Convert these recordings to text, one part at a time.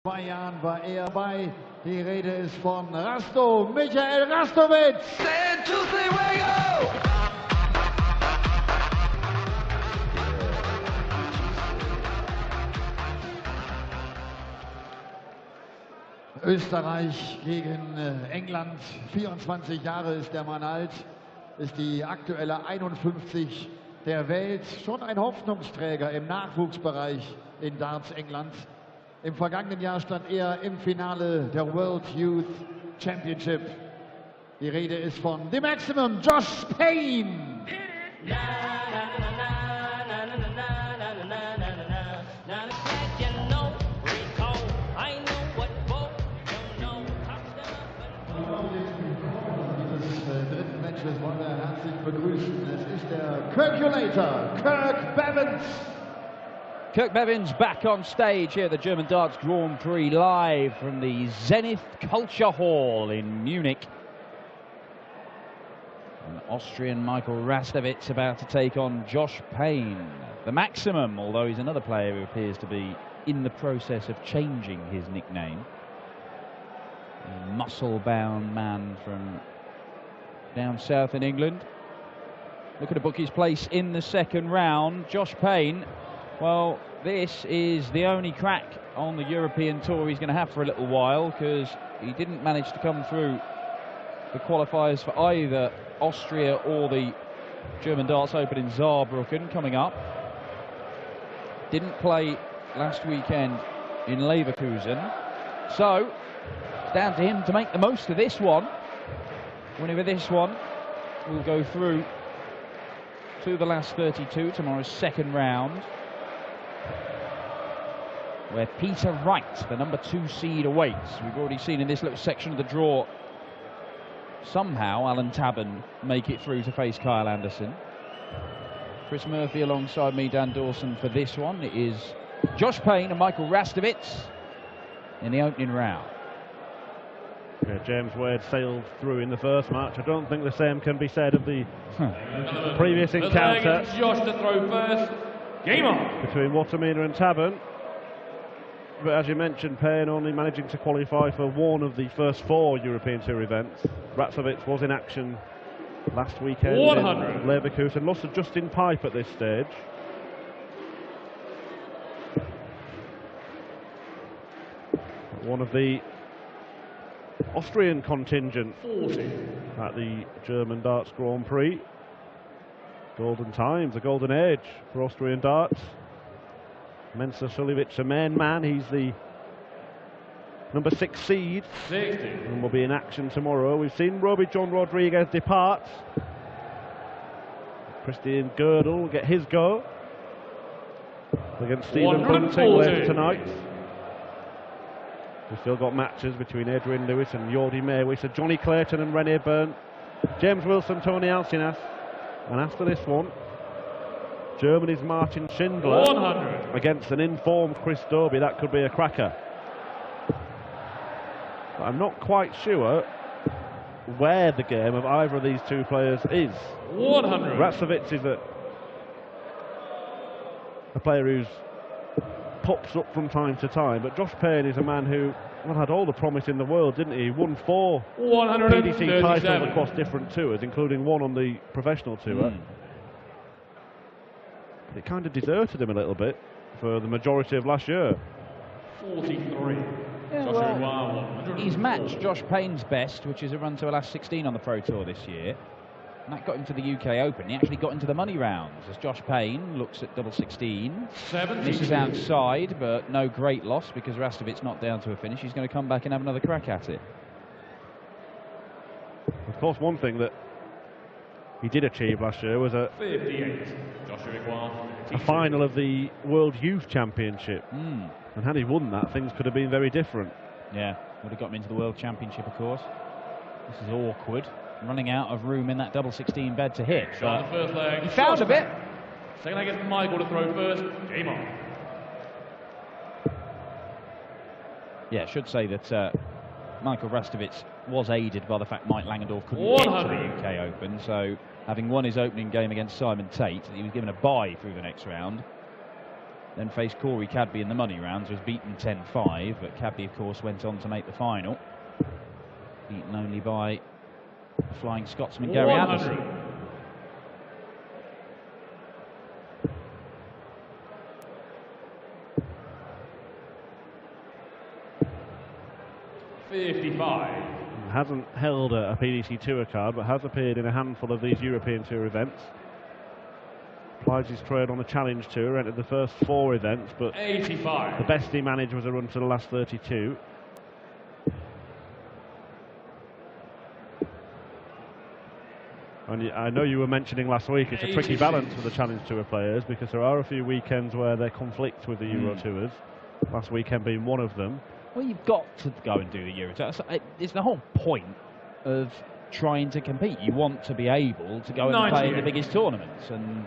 2 Jahren war er bei. Die Rede ist von Rasztovits. 10, 2, 3, we go! Österreich gegen England. 24 Jahre ist der Mann alt, ist die aktuelle 51 der Welt. Schon ein Hoffnungsträger im Nachwuchsbereich in Darts England. Im vergangenen Jahr stand er im Finale der World Youth Championship. Die Rede ist von The Maximum, Josh Payne. Dritten Matches wollen wir herzlich begrüßen. Es ist der Calculator, Kirk Bevins. Kirk Bevins back on stage here at the German Darts Grand Prix, live from the Zenith Culture Hall in Munich. And Austrian Michael Rasztovits about to take on Josh Payne, the Maximum, although he's another player who appears to be in the process of changing his nickname. A muscle-bound man from down south in England. Look at a bookie's place in the second round. Josh Payne, well, this is the only crack on the European tour he's going to have for a little while, because he didn't manage to come through the qualifiers for either Austria or the German Darts Open in Saarbrücken coming up. Didn't play last weekend in Leverkusen. So, it's down to him to make the most of this one. Winning with this one, we'll go through to the last 32, tomorrow's second round, where Peter Wright, the number 2 seed, awaits. We've already seen in this little section of the draw somehow Alan Tabben make it through to face Kyle Anderson. Chris Murphy alongside me, Dan Dawson, for this one. It is Josh Payne and Michael Rasztovits in the opening round. Yeah, James Wade sailed through in the first match. I don't think the same can be said of the previous encounter. Josh to throw first. Game on. Between Watermina and Tabben. But as you mentioned, Payne only managing to qualify for one of the first 4 European Tour events. Rasztovits was in action last weekend 100. in Leverkusen. Lost to Justin Pipe at this stage. One of the Austrian contingent 40. at the German Darts Grand Prix. Golden times, a golden age for Austrian darts. Mensa Suljovic, the main man, he's the number 6 seed 60. and will be in action tomorrow. We've seen Roby John Rodriguez depart. Christian Gödel will get his go against Stephen Bunting later tonight. We've still got matches between Adrian Lewis and Jordi Mewis, so Johnny Clayton and René Byrne, James Wilson, Tony Alcinas. And after this one, Germany's Martin Schindler 100. against an informed Chris Dobie. That could be a cracker. But I'm not quite sure where the game of either of these two players is. 100. Rasztovits is a player who's pops up from time to time, but Josh Payne is a man who had all the promise in the world, didn't he? He won 4 PDC titles across different tours, including one on the professional tour. But it kind of deserted him a little bit for the majority of last year. 43. Yeah, well, he's matched Josh Payne's best, which is a run to a last 16 on the Pro Tour this year. And that got him to the UK Open. He actually got into the money rounds as Josh Payne looks at double 16. 72. Misses outside, but no great loss because Rasztovits not down to a finish. He's going to come back and have another crack at it. Of course, one thing that he did achieve last year was a 58. Joshua final of the World Youth Championship. And had he won that, things could have been very different. Yeah, would have got him into the World Championship, of course. This is awkward. Running out of room in that double 16 bed to hit. Shot the first leg. He fouled a bit. Second leg is Michael to throw first. Game on. Yeah, I should say that Michael Rasztovits was aided by the fact Mike Langendorf couldn't get to the UK Open. So, having won his opening game against Simon Tate, he was given a bye through the next round. then faced Corey Cadby in the money rounds, was beaten 10-5, but Cadby, of course, went on to make the final. Beaten only by the Flying Scotsman Gary Anderson. 55. Hasn't held a PDC Tour card, but has appeared in a handful of these European Tour events. Applies his trade on the Challenge Tour, entered the first 4 events, but 85. the best he managed was a run to the last 32. And I know you were mentioning last week it's a tricky 86. balance for the Challenge Tour players, because there are a few weekends where they conflict with the Euro Tours. Last weekend being one of them. Well, you've got to go and do the Euro Tour. It's the whole point of trying to compete. You want to be able to go and play in the biggest tournaments, and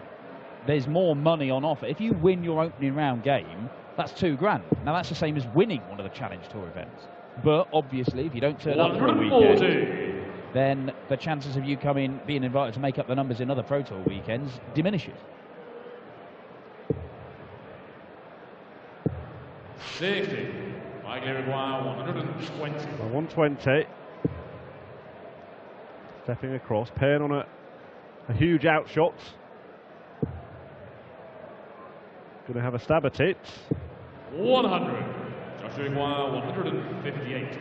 there's more money on offer. If you win your opening round game, that's $2,000. Now that's the same as winning one of the Challenge Tour events. But obviously, if you don't turn up for a weekend, then the chances of you being invited to make up the numbers in other Pro Tour weekends diminishes. 60. Likely require 120. 120. Stepping across. Payne on a huge outshot. Going to have a stab at it. 100. Joshua require 158.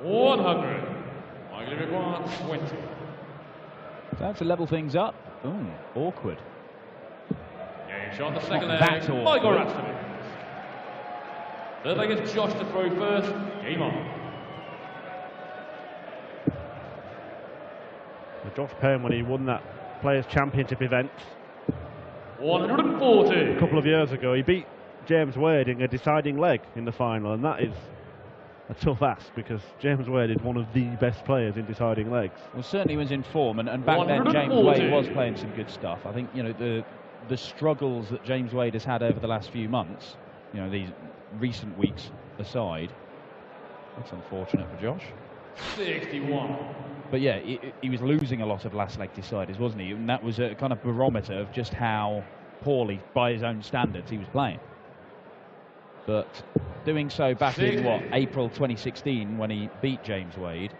100. Likely require 20. So to level things up. Ooh, awkward. Game shot, the second Not leg. that awkward. Michael Rasztovits. Third leg is Josh to throw first. Game on. Josh Payne, when he won that Players' Championship event 140. a couple of years ago, he beat James Wade in a deciding leg in the final, and that is a tough ask, because James Wade is one of the best players in deciding legs. Well, certainly was in form, and back then James 140. Wade was playing some good stuff. I think, you know, the struggles that James Wade has had over the last few months, you know, these recent weeks aside, that's unfortunate for Josh. 61. But yeah, he was losing a lot of last leg deciders, wasn't he? And that was a kind of barometer of just how poorly, by his own standards, he was playing. But doing so back in, what, April 2016, when he beat James Wade,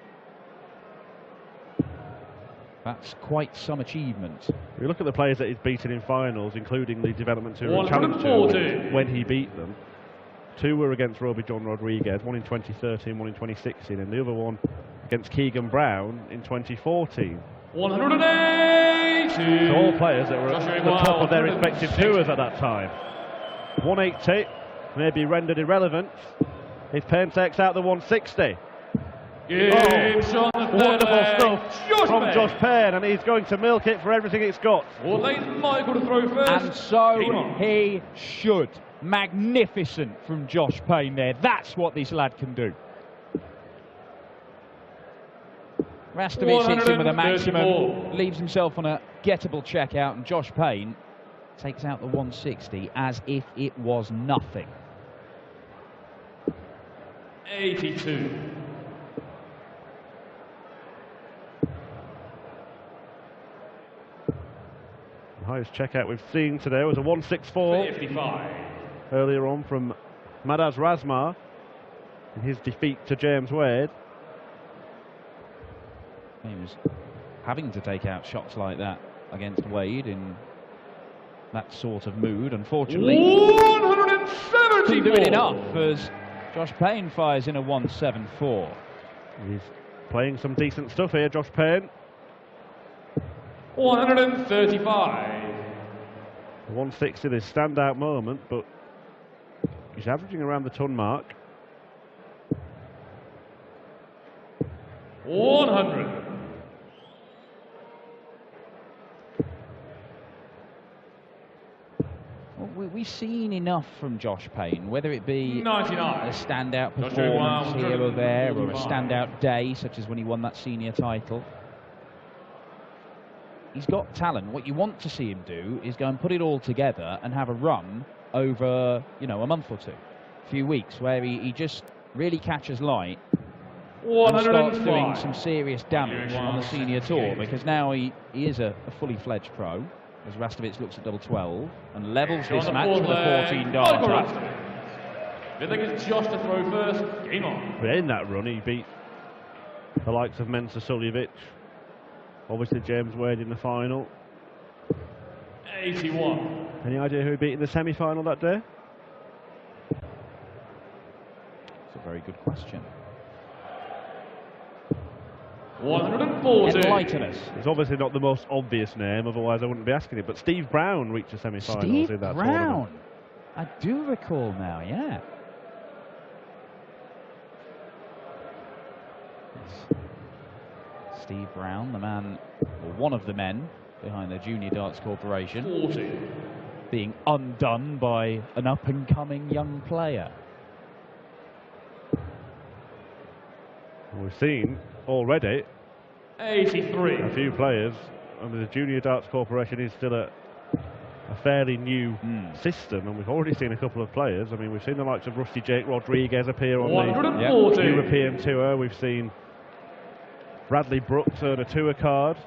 that's quite some achievement. We look at the players that he's beaten in finals, including the Development Tour and Challenge Tour, 140. when he beat them. 2 were against Roby John Rodriguez, one in 2013, one in 2016, and the other one against Keegan Brown in 2014. 180. So all players that were at the top of their respective tours at that time. 180 may be rendered irrelevant if Payne takes out the 160. Wonderful stuff from Josh Payne, and he's going to milk it for everything it's got. Michael to throw first. And so he should. Magnificent from Josh Payne there. That's what this lad can do. Rasztovits hits him with a maximum, leaves himself on a gettable checkout, and Josh Payne takes out the 160 as if it was nothing. 82. The highest checkout we've seen today was a 164 55. earlier on from Madaz Razmar in his defeat to James Wade. He was having to take out shots like that against Wade in that sort of mood. Unfortunately, 174. couldn't do it enough as Josh Payne fires in a 174. He's playing some decent stuff here, Josh Payne. 135. The 160, this standout moment, but he's averaging around the ton mark. 100. Well, we've seen enough from Josh Payne, whether it be 99. a standout Joshua performance Wild, here or there, or a 145. standout day, such as when he won that senior title. He's got talent. What you want to see him do is go and put it all together and have a run over, you know, a month or two, a few weeks, where he just really catches light and starts doing 105. some serious damage on the senior tour, because now he is a fully fledged pro, as Rasztovits looks at double 12 and levels this match with a 14 Michael darter. Rasztovits. I think it's Josh to throw first. Game on. But in that run, he beat the likes of Mensah Suljovic, obviously James Wade in the final. 81. Any idea who he beat in the semi-final that day? It's a very good question. 140. Enlighten us. It's obviously not the most obvious name, otherwise I wouldn't be asking it, but Steve Brown reached the semi-finals Steve in that Brown. tournament. I do recall now, yeah. Steve Brown, the man, or one of the men behind the Junior Darts Corporation, 40. being undone by an up-and-coming young player. We've seen already 83. a few players. I mean, the Junior Darts Corporation is still a fairly new system, and we've already seen a couple of players. I mean, we've seen the likes of Rusty Jake Rodriguez appear on the 140. European tour. We've seen Bradley Brooks earn a tour card.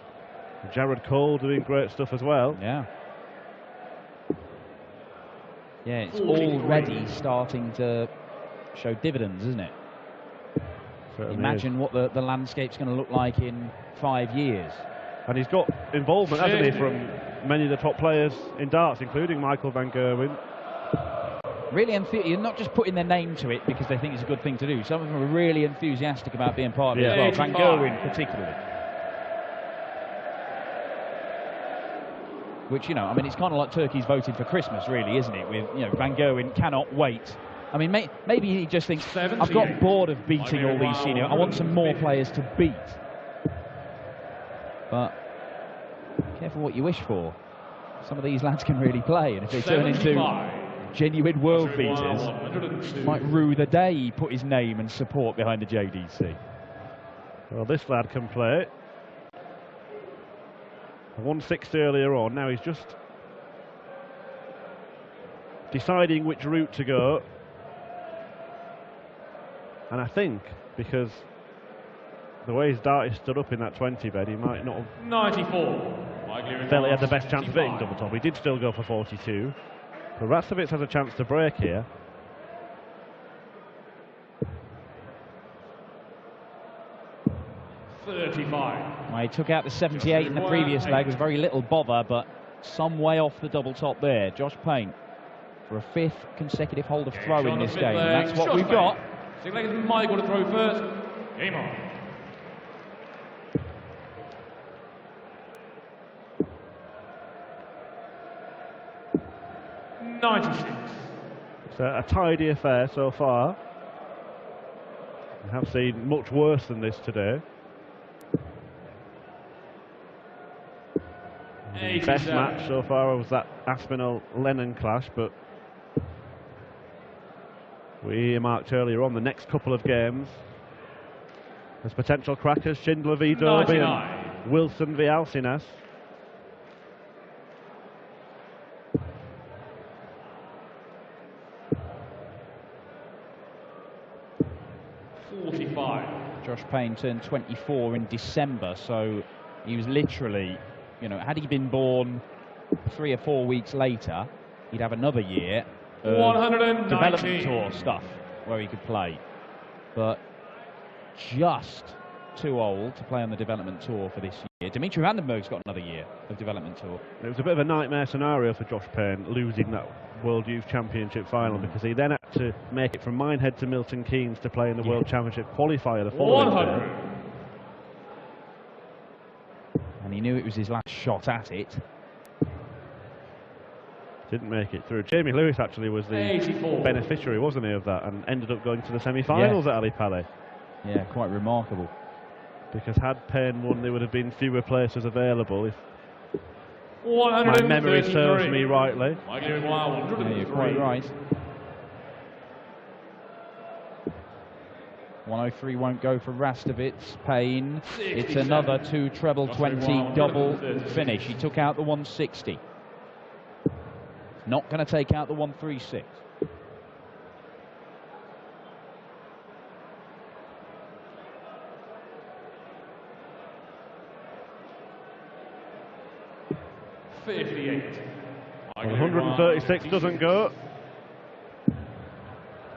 Jared Cole doing great stuff as well. Yeah. Yeah, it's 43. already starting to show dividends, isn't it? Certainly Imagine is. what the landscape's going to look like in 5 years. And he's got involvement, hasn't he, from many of the top players in darts, including Michael van Gerwen. Really, you're not just putting their name to it because they think it's a good thing to do. Some of them are really enthusiastic about being part of it as well. Van Gerwen particularly. Which, you know, I mean, it's kind of like turkeys voting for Christmas, really, isn't it? With, you know, Van Gerwen cannot wait. I mean, maybe he just thinks, I've got bored of beating all these senior. I want some more players to beat. But careful what you wish for. Some of these lads can really play, and if they turn into genuine world beaters, might rue the day he put his name and support behind the JDC. Well, this lad can play. 160 earlier on, now he's just deciding which route to go. And I think, because the way his dart is stood up in that 20 bed, he might not have 94. felt he had the best chance of hitting double top. He did still go for 42. But Rasztovits has a chance to break here. Well, he took out the 78 in the previous leg with very little bother, but some way off the double top there. Josh Payne for a 5th consecutive hold of throw in this game. And that's what we've got. 6 legs Michael to throw first. Game on. It's a tidy affair so far. We have seen much worse than this today. The best match so far was that Aspinall-Lennon clash, but we earmarked earlier on the next couple of games as potential crackers: Schindler v Derby and Wilson v Alcinas. Josh Payne turned 24 in December, so he was literally, you know, had he been born 3 or 4 weeks later, he'd have another year of development tour stuff where he could play. But just too old to play on the development tour for this year. Dimitri Vandenberg's got another year of development tour. It was a bit of a nightmare scenario for Josh Payne, losing that World Youth Championship final, because he then had to make it from Minehead to Milton Keynes to play in the World Championship qualifier the following day. And he knew it was his last shot at it. Didn't make it through. Jamie Lewis actually was the beneficiary, wasn't he, of that, and ended up going to the semi-finals at Ali Pali. Yeah, quite remarkable. Because had Payne won, there would have been fewer places available, if my memory serves me rightly. Yeah, you're quite right. 103 won't go for Rasztovits. Payne, it's another 2 treble 20 double finish. He took out the 160. Not going to take out the 136. 58. Well, 136 doesn't go.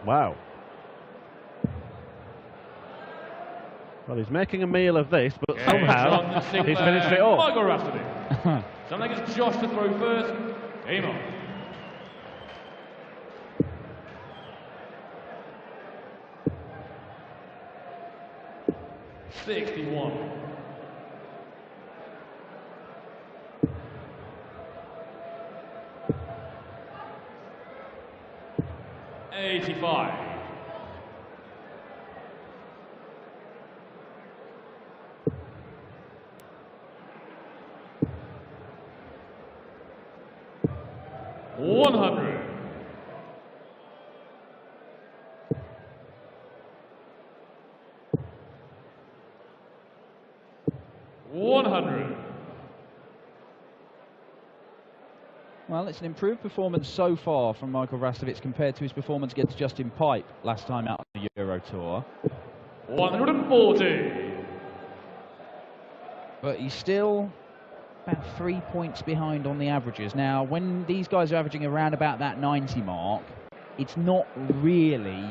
Wow. Well, he's making a meal of this, but somehow he's finished it off. Michael Rasztovits. Something is Josh to throw first. Game on. $61. 85. 100. 100. Well, it's an improved performance so far from Michael Rasztovits compared to his performance against Justin Pipe last time out on the Euro Tour. 140. But he's still about 3 points behind on the averages. Now, when these guys are averaging around about that 90 mark, it's not really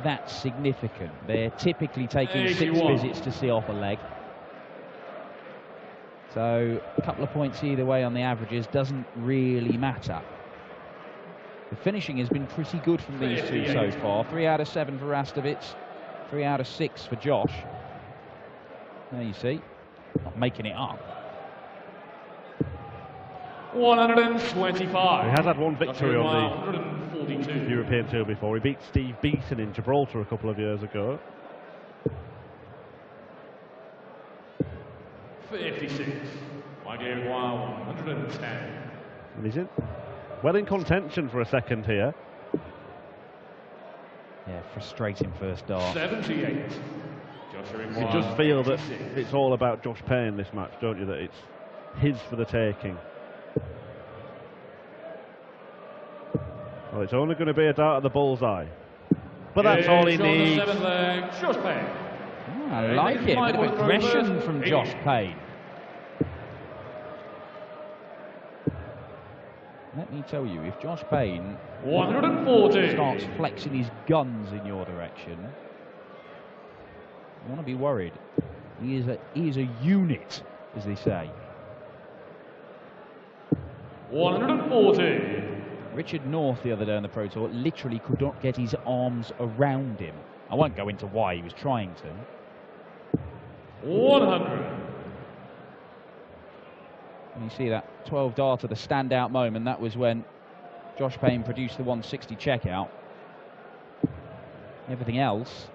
that significant. They're typically taking 81. 6 visits to see off a leg. So a couple of points either way on the averages doesn't really matter. The finishing has been pretty good from these two so far. 3 out of 7 for Rasztovits, 3 out of 6 for Josh. There you see, not making it up. 125. He has had one victory on the 142. European Tour before. He beat Steve Beaton in Gibraltar a couple of years ago. 56. Michael 110. And he's in, well in contention for a second here. Yeah, frustrating first dart. 78. You just feel that it's all about Josh Payne this match, don't you? That it's his for the taking. Well, it's only going to be a dart at the bullseye. But that's all he needs. Josh Payne. I like it. A bit of aggression from Josh Payne. Let me tell you, if Josh Payne 140 starts flexing his guns in your direction, you want to be worried. He is a unit, as they say. 140. Richard North the other day on the Pro Tour literally could not get his arms around him. I won't go into why he was trying to. 100. And you see that 12 darter, the standout moment, that was when Josh Payne produced the 160 checkout. Everything else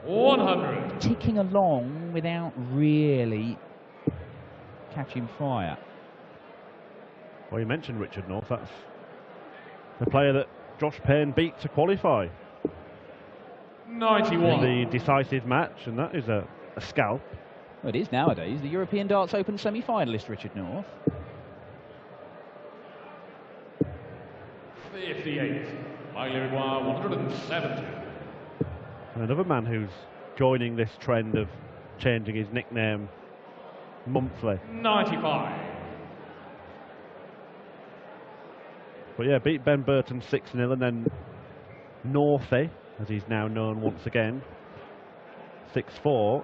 100. ticking along without really catching fire. Well, you mentioned Richard North. That's the player that Josh Payne beat to qualify 91. in the decisive match, and that is a scalp. Well, it is nowadays. The European Darts Open semi-finalist, Richard North. 58. Michael 170. And another man who's joining this trend of changing his nickname monthly. 95. But yeah, beat Ben Burton 6-0, and then Northey, as he's now known once again, 6-4.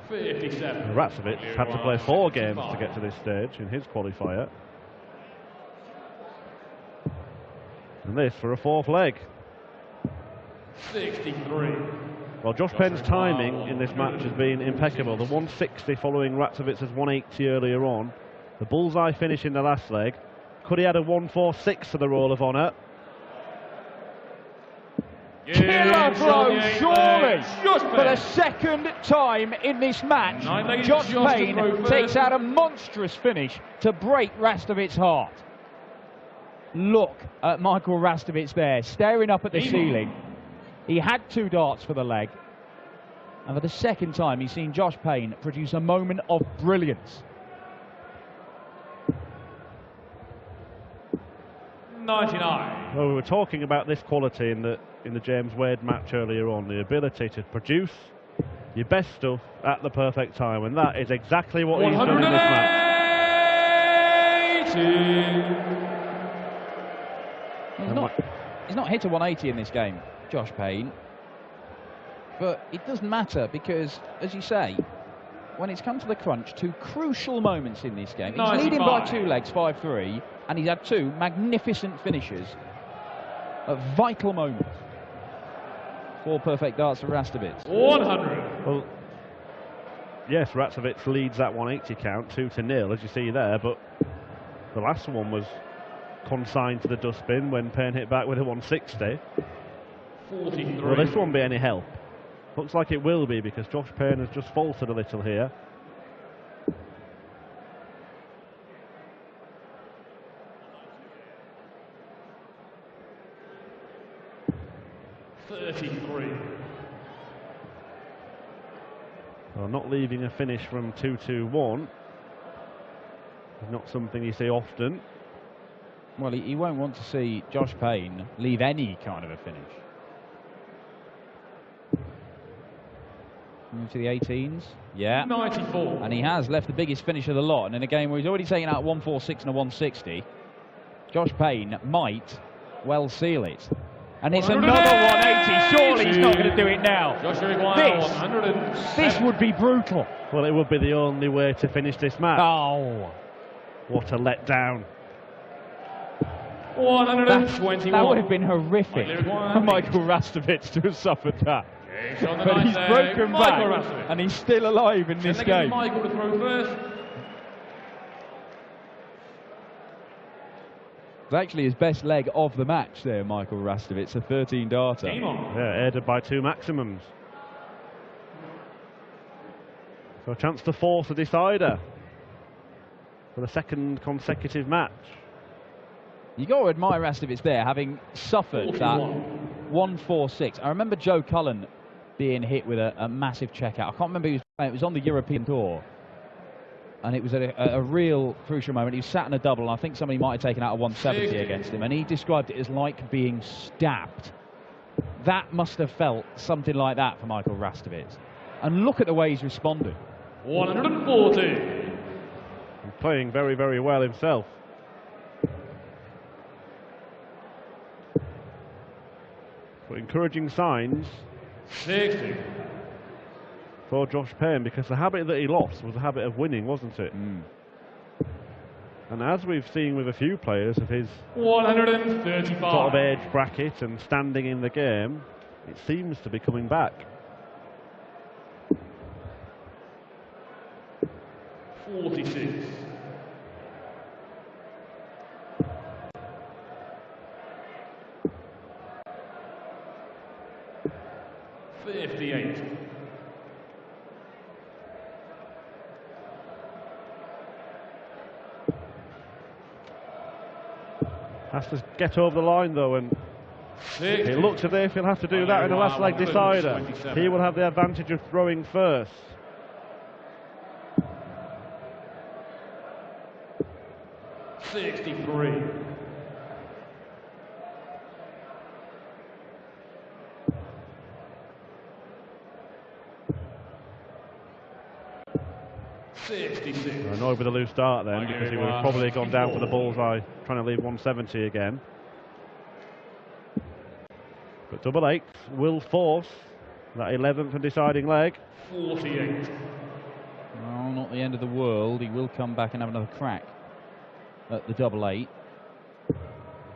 57. Rasztovits had to play 4 games to get to this stage in his qualifier. And this for a 4th leg. 63. Well, Josh Payne's timing in this match has been impeccable. The 160 following Rasztovits' 180 earlier on. The bullseye finish in the last leg. Could he add a 146 for the Roll of Honour? Killer blow, surely, for the second time in this match. Josh Payne takes out a monstrous finish to break Rasztovits' heart. Look at Michael Rasztovits there, staring up at the ceiling. He had 2 darts for the leg, and for the second time he's seen Josh Payne produce a moment of brilliance. 99. Well, we were talking about this quality in the James Wade match earlier on, the ability to produce your best stuff at the perfect time, and that is exactly what he's done in this match. He's not hit a 180 in this game, Josh Payne. But it doesn't matter because, as you say, when it's come to the crunch, two crucial moments in this game. He's leading by 2 legs, 5-3, and he's had 2 magnificent finishes at vital moments. 4 perfect darts for Rasztovits. 100. Well, yes, Rasztovits leads that 180 count, 2-0, as you see there, but the last one was consigned to the dustbin when Payne hit back with a 160. 43. Will this one be any help? Looks like it will be, because Josh Payne has just faltered a little here. Well, not leaving a finish from 2-1 is not something you see often. Well, he won't want to see Josh Payne leave any kind of a finish. Move to the 18s. Yeah. 94. And he has left the biggest finish of the lot. And in a game where he's already taken out 146 and a 160, Josh Payne might well seal it. And it's another 180. Surely he's not going to do it now. This would be brutal. Well, it would be the only way to finish this match. Oh. What a letdown. 121. That would have been horrific for Michael Rasztovits to have suffered that. But he's broken back and he's still alive in this game. Michael to throw first. It's actually his best leg of the match there, Michael Rasztovits, a 13-darter. Yeah, aided by 2 maximums. So a chance to force a decider for the 2nd consecutive match. You got to admire Rasztovits there, having suffered that 146. I remember Joe Cullen being hit with a massive checkout. I can't remember who was playing. It was on the European Tour. And it was a real crucial moment. He was sat in a double, and I think somebody might have taken out a 170 against him, and he described it as like being stabbed. That must have felt something like that for Michael Rasztovits. And look at the way he's responded. 140. And playing very, very well himself. But encouraging signs 60. for Josh Payne, because the habit that he lost was the habit of winning, wasn't it? And as we've seen with a few players of his 135 sort of age bracket and standing in the game, it seems to be coming back. 46. 58. Has to get over the line though, and 60. it looks as if he'll have to do that in the last leg decider. 27. He will have the advantage of throwing first. $63. 66. Annoyed with a loose dart then, because he would have probably gone down for the bullseye, trying to leave 170 again. But double eights will force that 11th and deciding leg. 48. Oh, not the end of the world. He will come back and have another crack at the double eight.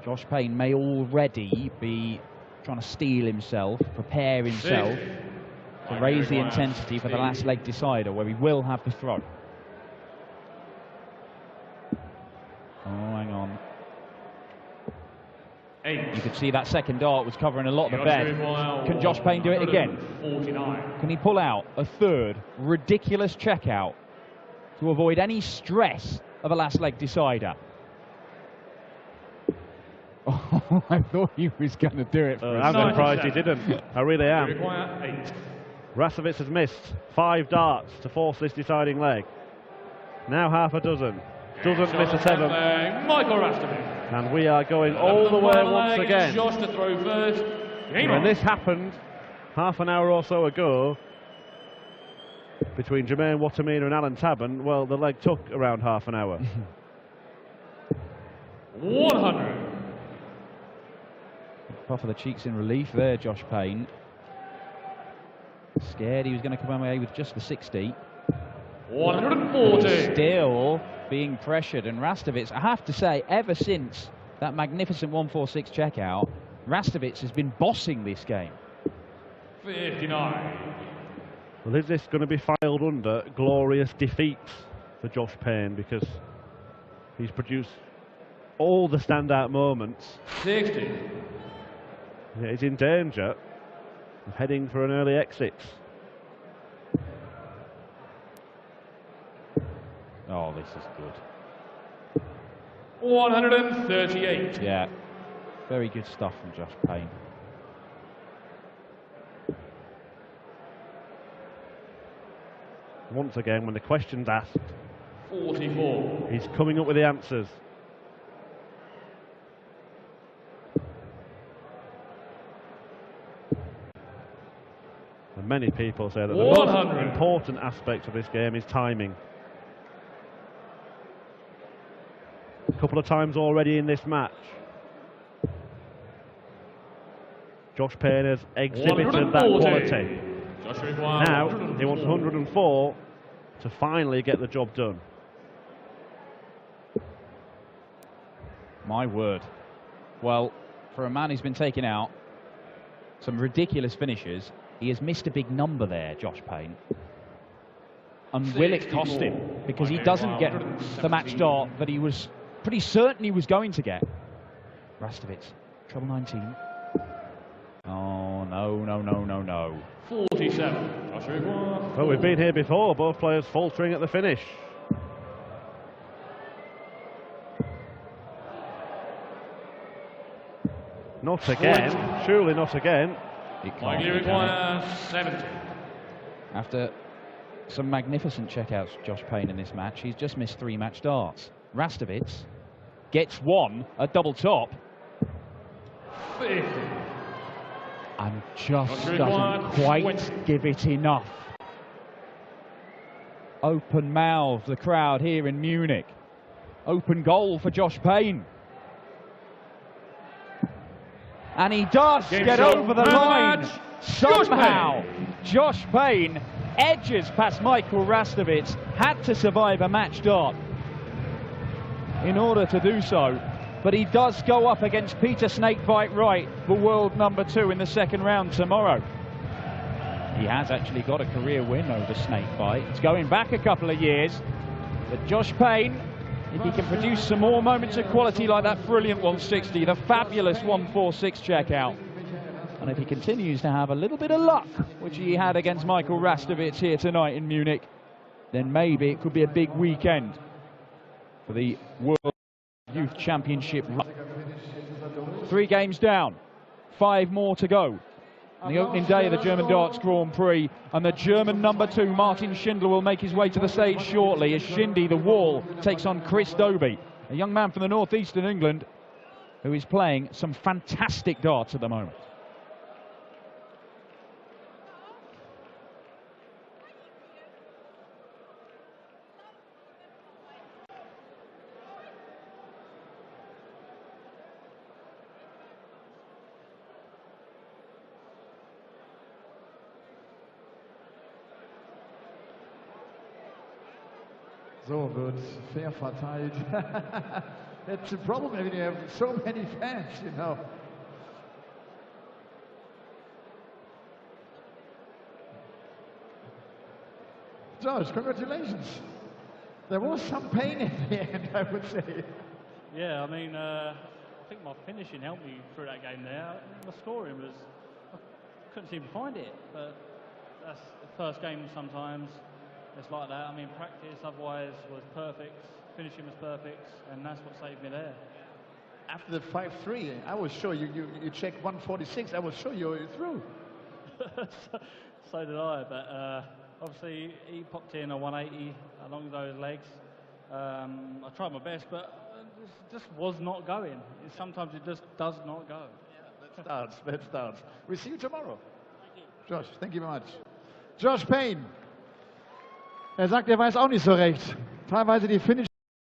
Josh Payne may already be trying to steel himself, prepare himself to raise the intensity for the last leg decider, where he will have the throw. Oh, hang on. 8. You could see that second dart was covering a lot of the bed. Can Josh Payne do it again? 49. Can he pull out a third ridiculous checkout to avoid any stress of a last leg decider? Oh, I thought he was going to do it for I'm surprised he didn't. I really am. Require 8. Rasztovits has missed 5 darts to force this deciding leg. Now half a dozen. Doesn't miss a 7th. Michael Rasztovits. And we are going all the way once again. Josh to throw first. When this happened half an hour or so ago between Jermaine Wattermina and Alan Taban, well, the leg took around half an hour. 100. Puff of the cheeks in relief there, Josh Payne. Scared he was going to come away with just the 60. 140. Still being pressured, and Rasztovits, I have to say, ever since that magnificent 146 checkout, Rasztovits has been bossing this game. 59. Well, is this going to be filed under glorious defeats for Josh Payne, because he's produced all the standout moments? 60. Yeah, he's in danger of heading for an early exit. Oh, this is good. 138. Yeah, very good stuff from Josh Payne. Once again, when the question's asked, 44. he's coming up with the answers. And many people say that the most 100. important aspect of this game is timing. A couple of times already in this match, Josh Payne has exhibited that 140. quality. Now he wants 104. 104 to finally get the job done. My word. Well, for a man who's been taken out, some ridiculous finishes, he has missed a big number there, Josh Payne. And will it cost him? Because he doesn't get the match start that he was pretty certain he was going to get. Rasztovits, treble 19. Oh, no. 47. Well, we've been here before, both players faltering at the finish. Not again, surely not again. It Mike can't be, requires can it? 70. After some magnificent checkouts, Josh Payne in this match, he's just missed 3 match starts. Rasztovits gets 1 at double top. 50. And just Not doesn't required. quite give it enough. Open mouth, the crowd here in Munich. Open goal for Josh Payne. And he does Game get shot. over the Man line. match. Somehow, Josh Payne edges past Michael Rasztovits, had to survive a match start in order to do so. But he does go up against Peter Snakebite Wright, the world number 2 in the second round tomorrow. He has actually got a career win over Snakebite. It's going back a couple of years. But Josh Payne, if he can produce some more moments of quality like that brilliant 160, the fabulous 146 checkout, and if he continues to have a little bit of luck, which he had against Michael Rasztovits here tonight in Munich, then maybe it could be a big weekend for the World Youth Championship. 3 games down, 5 more to go. On the opening day of the German Darts Grand Prix, and the German number 2, Martin Schindler, will make his way to the stage shortly as Shindy, the Wall, takes on Chris Dobie, a young man from the northeastern England who is playing some fantastic darts at the moment. So wird fair verteilt. That's the problem when you have so many fans, you know. Josh, congratulations. There was some pain in the end, I would say. Yeah, I mean, I think my finishing helped me through that game there. My scoring was, I couldn't seem to find it, but that's the first game sometimes. It's like that. I mean, practice otherwise was perfect, finishing was perfect, and that's what saved me there. After the 5-3, I was sure you checked 146. I was sure you were through. So did I, but obviously he popped in a 180 along those legs. I tried my best, but it just was not going. Sometimes it just does not go. Yeah, that starts. We'll see you tomorrow. Thank you. Josh, thank you very much. Josh Payne. Er sagt, er weiß auch nicht so recht. Teilweise die Finish